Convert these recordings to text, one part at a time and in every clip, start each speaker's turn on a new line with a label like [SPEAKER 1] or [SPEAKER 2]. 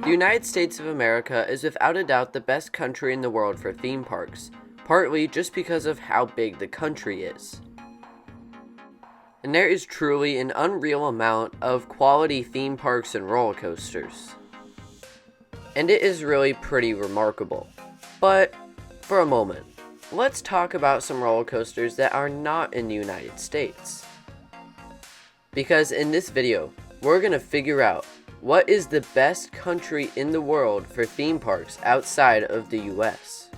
[SPEAKER 1] The United States of America is without a doubt the best country in the world for theme parks, partly just because of how big the country is. And there is truly an unreal amount of quality theme parks and roller coasters. And it is really pretty remarkable. But for a moment, let's talk about some roller coasters that are not in the United States. Because in this video, we're going to figure out what is the best country in the world for theme parks outside of the US.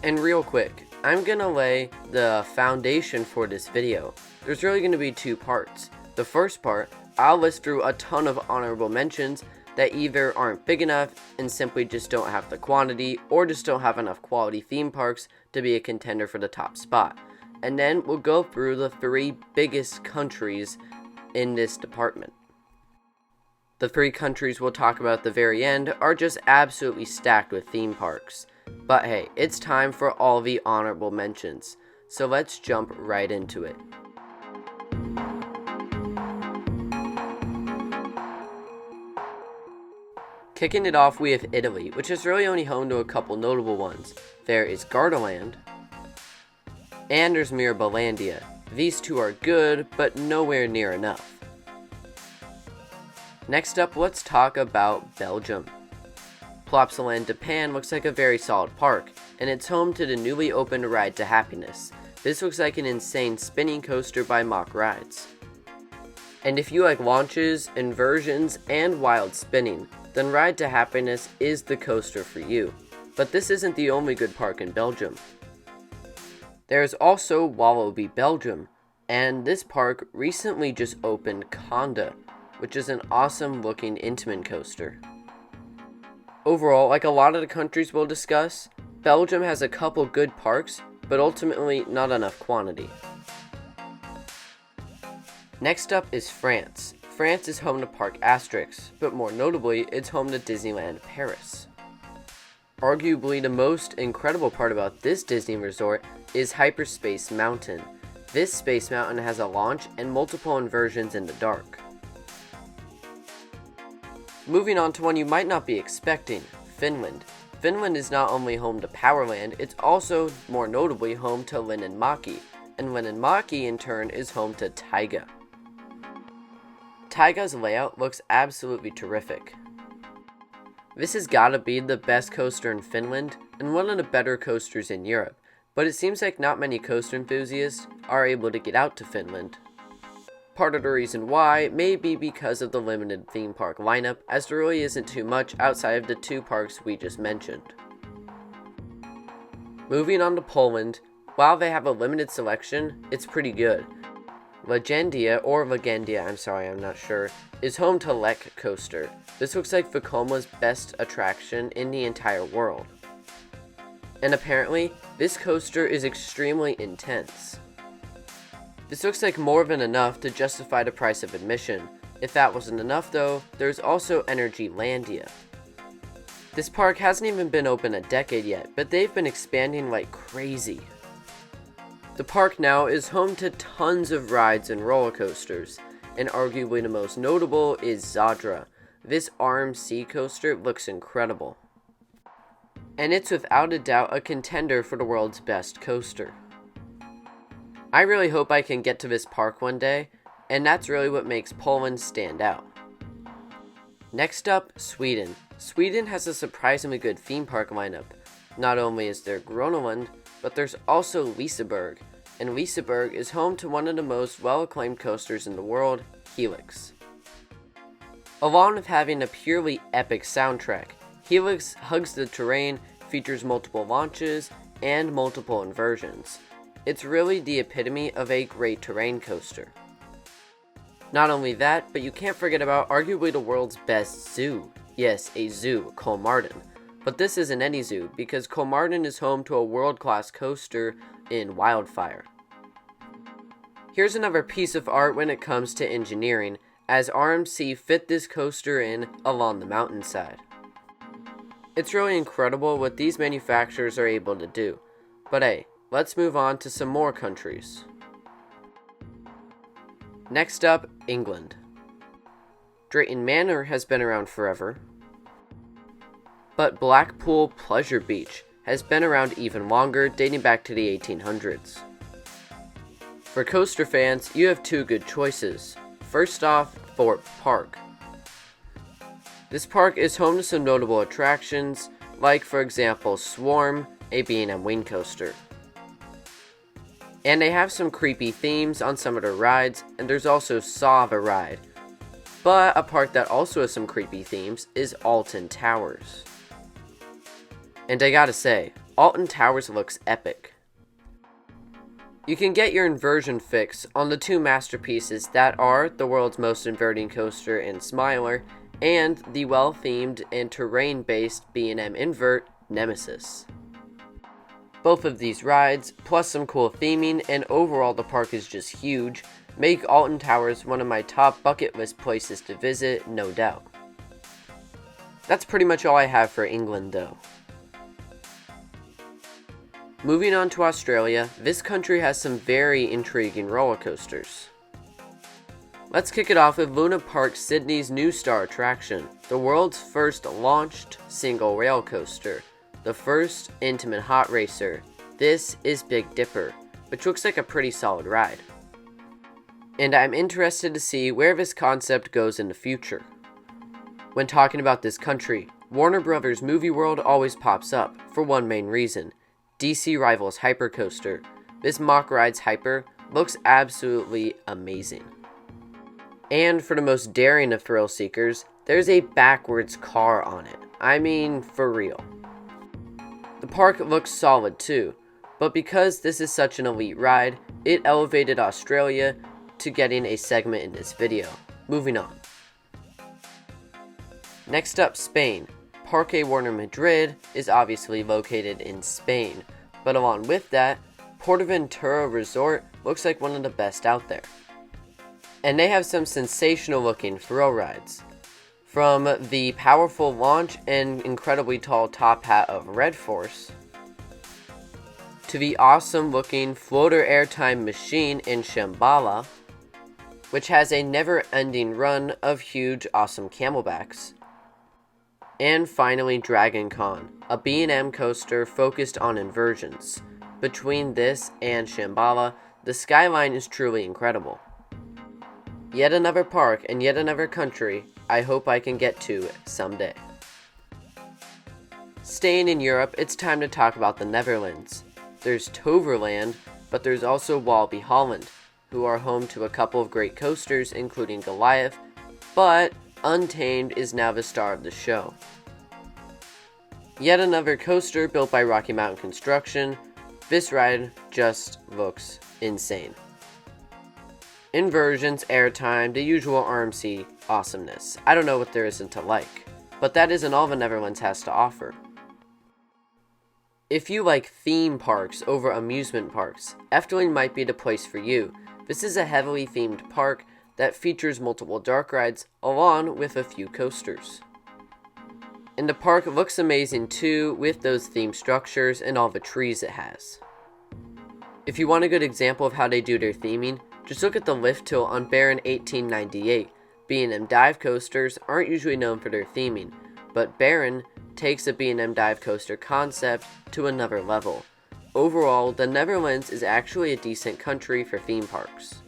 [SPEAKER 1] And real quick, I'm going to lay the foundation for this video. There's really going to be two parts. The first part, I'll list through a ton of honorable mentions that either aren't big enough and simply just don't have the quantity, or just don't have enough quality theme parks to be a contender for the top spot. And then we'll go through the three biggest countries in this department. The three countries we'll talk about at the very end are just absolutely stacked with theme parks. But hey, it's time for all the honorable mentions. So let's jump right into it. Kicking it off, we have Italy, which is really only home to a couple notable ones. There is Gardaland, and there's Mirabilandia. These two are good, but nowhere near enough. Next up, let's talk about Belgium. Plopsaland Japan looks like a very solid park, and it's home to the newly opened Ride to Happiness. This looks like an insane spinning coaster by Mack Rides. And if you like launches, inversions, and wild spinning, then Ride to Happiness is the coaster for you. But this isn't the only good park in Belgium. There's also Walibi Belgium, and this park recently just opened Conda, which is an awesome looking Intamin coaster. Overall, like a lot of the countries we'll discuss, Belgium has a couple good parks, but ultimately not enough quantity. Next up is France. France is home to Parc Asterix, but more notably, it's home to Disneyland Paris. Arguably the most incredible part about this Disney resort is Hyperspace Mountain. This Space Mountain has a launch and multiple inversions in the dark. Moving on to one you might not be expecting, Finland. Finland is not only home to Powerland, it's also, more notably, home to Linnanmäki, and Linnanmäki in turn is home to Taiga. Taiga's layout looks absolutely terrific. This has gotta be the best coaster in Finland, and one of the better coasters in Europe, but it seems like not many coaster enthusiasts are able to get out to Finland. Part of the reason why may be because of the limited theme park lineup, as there really isn't too much outside of the two parks we just mentioned. Moving on to Poland, while they have a limited selection, it's pretty good. Legendia, I'm not sure, is home to Lech Coaster. This looks like Vekoma's best attraction in the entire world. And apparently, this coaster is extremely intense. This looks like more than enough to justify the price of admission. If that wasn't enough though, there's also Energylandia. This park hasn't even been open a decade yet, but they've been expanding like crazy. The park now is home to tons of rides and roller coasters, and arguably the most notable is Zadra. This RMC coaster looks incredible. And it's without a doubt a contender for the world's best coaster. I really hope I can get to this park one day, and that's really what makes Poland stand out. Next up, Sweden. Sweden has a surprisingly good theme park lineup. Not only is there Groenland, but there's also Liseberg, and Liseberg is home to one of the most well-acclaimed coasters in the world, Helix. Along with having a purely epic soundtrack, Helix hugs the terrain, features multiple launches, and multiple inversions. It's really the epitome of a great terrain coaster. Not only that, but you can't forget about arguably the world's best zoo. Yes, a zoo, Kolmarden. But this isn't any zoo, because Kolmarden is home to a world-class coaster in Wildfire. Here's another piece of art when it comes to engineering, as RMC fit this coaster in along the mountainside. It's really incredible what these manufacturers are able to do. But hey, let's move on to some more countries. Next up, England. Drayton Manor has been around forever. But Blackpool Pleasure Beach has been around even longer, dating back to the 1800s. For coaster fans, you have two good choices. First off, Thorpe Park. This park is home to some notable attractions, like for example Swarm, a B&M wing coaster. And they have some creepy themes on some of their rides, and there's also Saw the ride. But a park that also has some creepy themes is Alton Towers. And I gotta say, Alton Towers looks epic. You can get your inversion fix on the two masterpieces that are the world's most inverting coaster in Smiler, and the well-themed and terrain-based B&M invert, Nemesis. Both of these rides, plus some cool theming, and overall the park is just huge, make Alton Towers one of my top bucket list places to visit, no doubt. That's pretty much all I have for England though. Moving on to Australia, this country has some very intriguing roller coasters. Let's kick it off with Luna Park Sydney's new star attraction, the world's first launched single rail coaster, the first intimate hot racer. This is Big Dipper, which looks like a pretty solid ride. And I'm interested to see where this concept goes in the future. When talking about this country, Warner Bros. Movie World always pops up, for one main reason. DC Rivals Hypercoaster. This Mock Rides Hyper looks absolutely amazing. And for the most daring of thrill seekers, there's a backwards car on it. I mean, for real. The park looks solid too, but because this is such an elite ride, it elevated Australia to getting a segment in this video. Moving on. Next up, Spain. Parque Warner Madrid is obviously located in Spain, but along with that, PortAventura Resort looks like one of the best out there. And they have some sensational looking thrill rides. From the powerful launch and incredibly tall top hat of Red Force, to the awesome looking floater airtime machine in Shambhala, which has a never ending run of huge awesome camelbacks. And finally, Dragon Con, a B&M coaster focused on inversions. Between this and Shambhala, the skyline is truly incredible. Yet another park and yet another country I hope I can get to someday. Staying in Europe, it's time to talk about the Netherlands. There's Toverland, but there's also Walibi Holland, who are home to a couple of great coasters including Goliath, but Untamed is now the star of the show. Yet another coaster built by Rocky Mountain Construction. This ride just looks insane. Inversions, airtime, the usual RMC awesomeness. I don't know what there isn't to like, but that isn't all the Netherlands has to offer. If you like theme parks over amusement parks, Efteling might be the place for you. This is a heavily themed park that features multiple dark rides along with a few coasters. And the park looks amazing too with those theme structures and all the trees it has. If you want a good example of how they do their theming, just look at the lift tilt on Baron 1898. B&M dive coasters aren't usually known for their theming, but Baron takes a B&M dive coaster concept to another level. Overall, the Netherlands is actually a decent country for theme parks.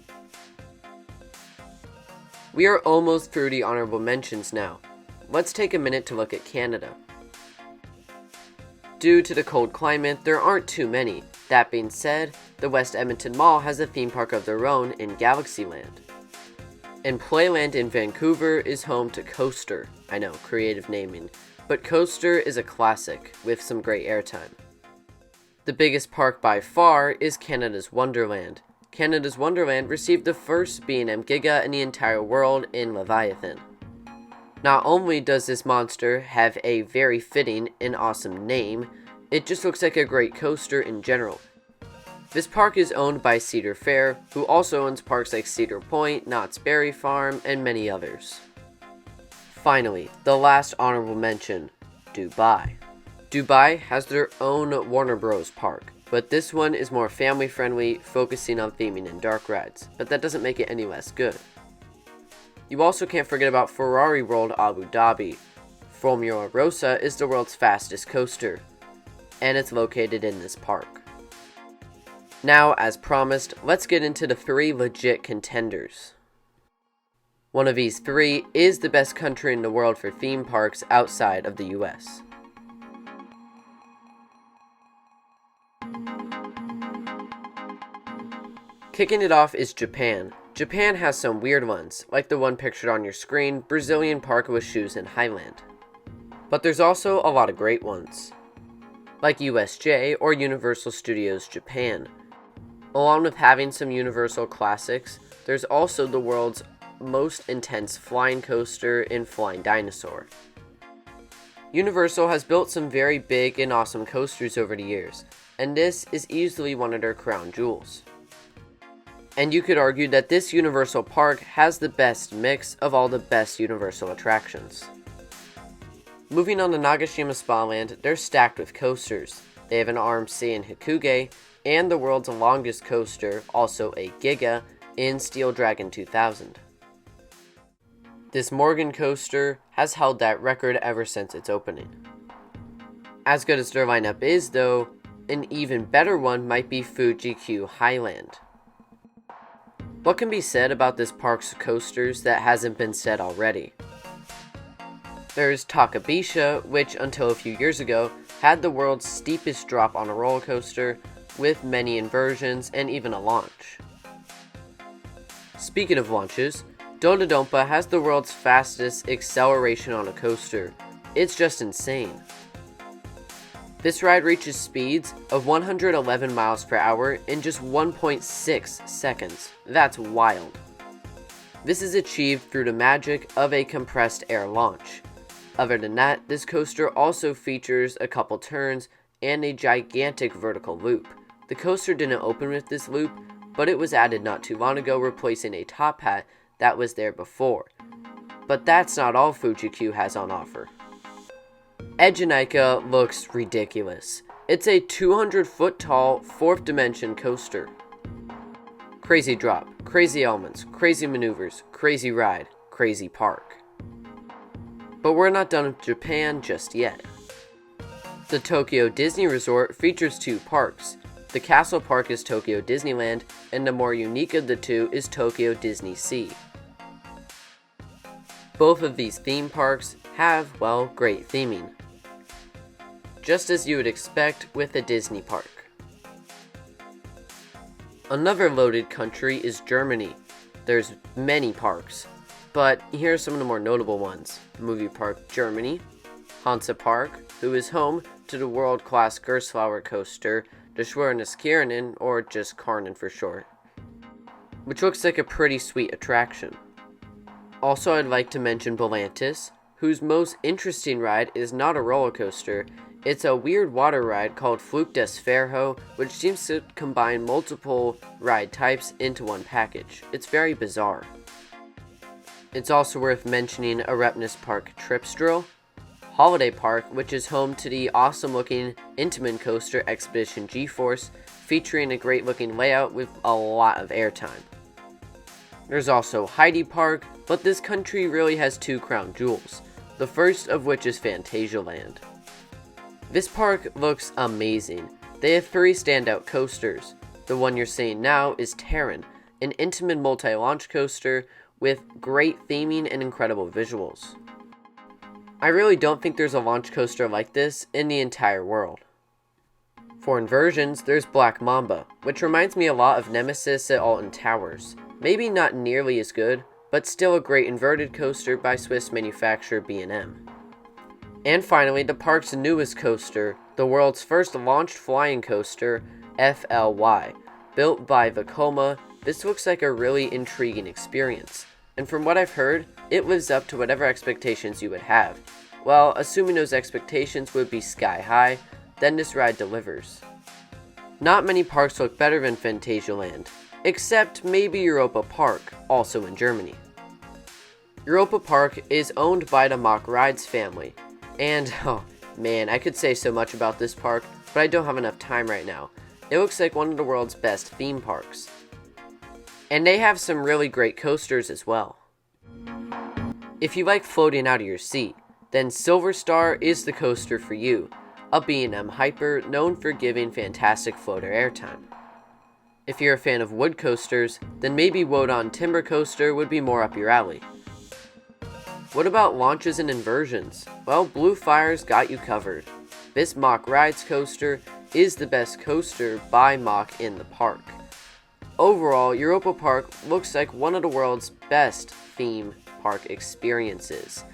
[SPEAKER 1] We are almost through the honorable mentions now. Let's take a minute to look at Canada. Due to the cold climate, there aren't too many. That being said, the West Edmonton Mall has a theme park of their own in Galaxyland. And Playland in Vancouver is home to Coaster. I know, creative naming. But Coaster is a classic, with some great airtime. The biggest park by far is Canada's Wonderland. Canada's Wonderland received the first B&M Giga in the entire world in Leviathan. Not only does this monster have a very fitting and awesome name, it just looks like a great coaster in general. This park is owned by Cedar Fair, who also owns parks like Cedar Point, Knott's Berry Farm, and many others. Finally, the last honorable mention, Dubai. Dubai has their own Warner Bros. Park, but this one is more family friendly, focusing on theming and dark rides, but that doesn't make it any less good. You also can't forget about Ferrari World Abu Dhabi. Formula Rossa is the world's fastest coaster, and it's located in this park. Now, as promised, let's get into the 3 legit contenders. One of these 3 is the best country in the world for theme parks outside of the US. Kicking it off is Japan. Japan has some weird ones, like the one pictured on your screen, Brazilian Park with Shoes in Highland. But there's also a lot of great ones, like USJ or Universal Studios Japan. Along with having some Universal classics, there's also the world's most intense flying coaster in Flying Dinosaur. Universal has built some very big and awesome coasters over the years, and this is easily one of their crown jewels. And you could argue that this Universal Park has the best mix of all the best Universal attractions. Moving on to Nagashima Spa Land, they're stacked with coasters. They have an RMC in Hikuge, and the world's longest coaster, also a Giga, in Steel Dragon 2000. This Morgan coaster has held that record ever since its opening. As good as their lineup is, though, an even better one might be Fuji-Q Highland. What can be said about this park's coasters that hasn't been said already? There's Takabisha, which until a few years ago had the world's steepest drop on a roller coaster, with many inversions and even a launch. Speaking of launches, Dodonpa has the world's fastest acceleration on a coaster. It's just insane. This ride reaches speeds of 111 miles per hour in just 1.6 seconds. That's wild. This is achieved through the magic of a compressed air launch. Other than that, this coaster also features a couple turns and a gigantic vertical loop. The coaster didn't open with this loop, but it was added not too long ago, replacing a top hat that was there before. But that's not all Fuji-Q has on offer. Ejinika looks ridiculous. It's a 200-foot tall, 4th dimension coaster. Crazy drop, crazy elements, crazy maneuvers, crazy ride, crazy park. But we're not done with Japan just yet. The Tokyo Disney Resort features 2 parks. The Castle Park is Tokyo Disneyland, and the more unique of the 2 is Tokyo Disney Sea. Both of these theme parks have, well, great theming, just as you would expect with a Disney park. Another loaded country is Germany. There's many parks, but here are some of the more notable ones. Movie Park Germany, Hansa Park, who is home to the world-class Gerstlauer coaster, the Schwernis or just Karnen for short, which looks like a pretty sweet attraction. Also, I'd like to mention Volantis, whose most interesting ride is not a roller coaster. It's a weird water ride called Flug des Ferho, which seems to combine multiple ride types into one package. It's very bizarre. It's also worth mentioning Erepnis Park Tripsdrill, Holiday Park, which is home to the awesome looking Intamin coaster Expedition G-Force, featuring a great looking layout with a lot of airtime. There's also Heidi Park, but this country really has 2 crown jewels, the first of which is Phantasialand. This park looks amazing. They have 3 standout coasters. The one you're seeing now is Terran, an intimate multi-launch coaster with great theming and incredible visuals. I really don't think there's a launch coaster like this in the entire world. For inversions, there's Black Mamba, which reminds me a lot of Nemesis at Alton Towers. Maybe not nearly as good, but still a great inverted coaster by Swiss manufacturer B&M. And finally, the park's newest coaster, the world's first launched flying coaster, FLY. Built by Vekoma, this looks like a really intriguing experience. And from what I've heard, it lives up to whatever expectations you would have. Well, assuming those expectations would be sky high, then this ride delivers. Not many parks look better than Phantasialand, except maybe Europa Park, also in Germany. Europa Park is owned by the Mack Rides family, and oh man, I could say so much about this park, but I don't have enough time right now. It looks like one of the world's best theme parks. And they have some really great coasters as well. If you like floating out of your seat, then Silver Star is the coaster for you, a B&M Hyper known for giving fantastic floater airtime. If you're a fan of wood coasters, then maybe Wodan Timber Coaster would be more up your alley. What about launches and inversions? Well, Blue Fire's got you covered. This Mack Rides coaster is the best coaster by Mack in the park. Overall, Europa Park looks like one of the world's best theme park experiences.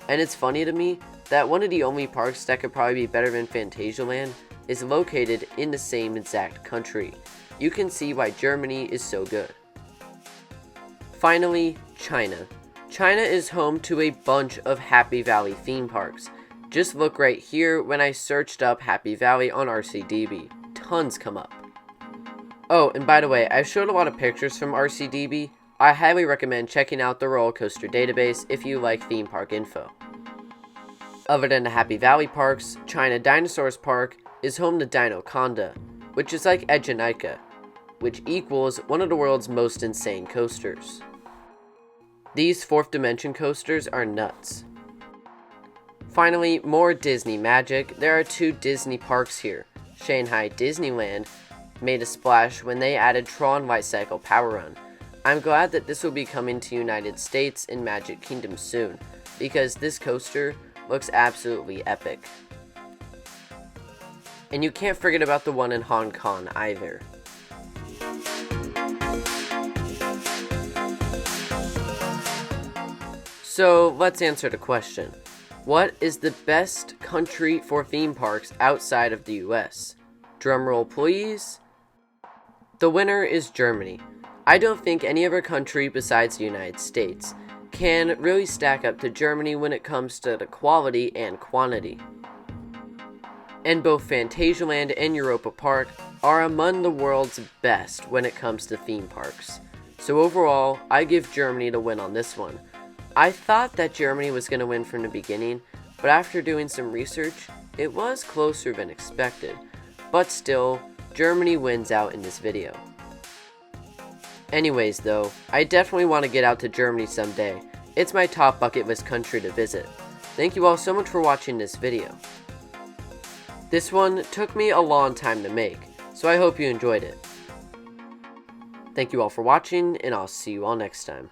[SPEAKER 1] And it's funny to me that one of the only parks that could probably be better than Phantasialand is located in the same exact country. You can see why Germany is so good. Finally, China. China is home to a bunch of Happy Valley theme parks. Just look right here when I searched up Happy Valley on RCDB. Tons come up. Oh, and by the way, I've showed a lot of pictures from RCDB. I highly recommend checking out the Roller Coaster database if you like theme park info. Other than the Happy Valley parks, China Dinosaurs Park is home to Dinoconda, which is like Edgenica, which equals one of the world's most insane coasters. These fourth dimension coasters are nuts. Finally, more Disney magic. There are 2 Disney parks here. Shanghai Disneyland made a splash when they added Tron Light Cycle Power Run. I'm glad that this will be coming to United States in Magic Kingdom soon, because this coaster looks absolutely epic. And you can't forget about the one in Hong Kong either. So let's answer the question. What is the best country for theme parks outside of the US? Drumroll please. The winner is Germany. I don't think any other country besides the United States can really stack up to Germany when it comes to the quality and quantity. And both Phantasialand and Europa Park are among the world's best when it comes to theme parks. So overall, I give Germany the win on this one. I thought that Germany was going to win from the beginning, but after doing some research, it was closer than expected. But still, Germany wins out in this video. Anyways though, I definitely want to get out to Germany someday. It's my top bucket list country to visit. Thank you all so much for watching this video. This one took me a long time to make, so I hope you enjoyed it. Thank you all for watching, and I'll see you all next time.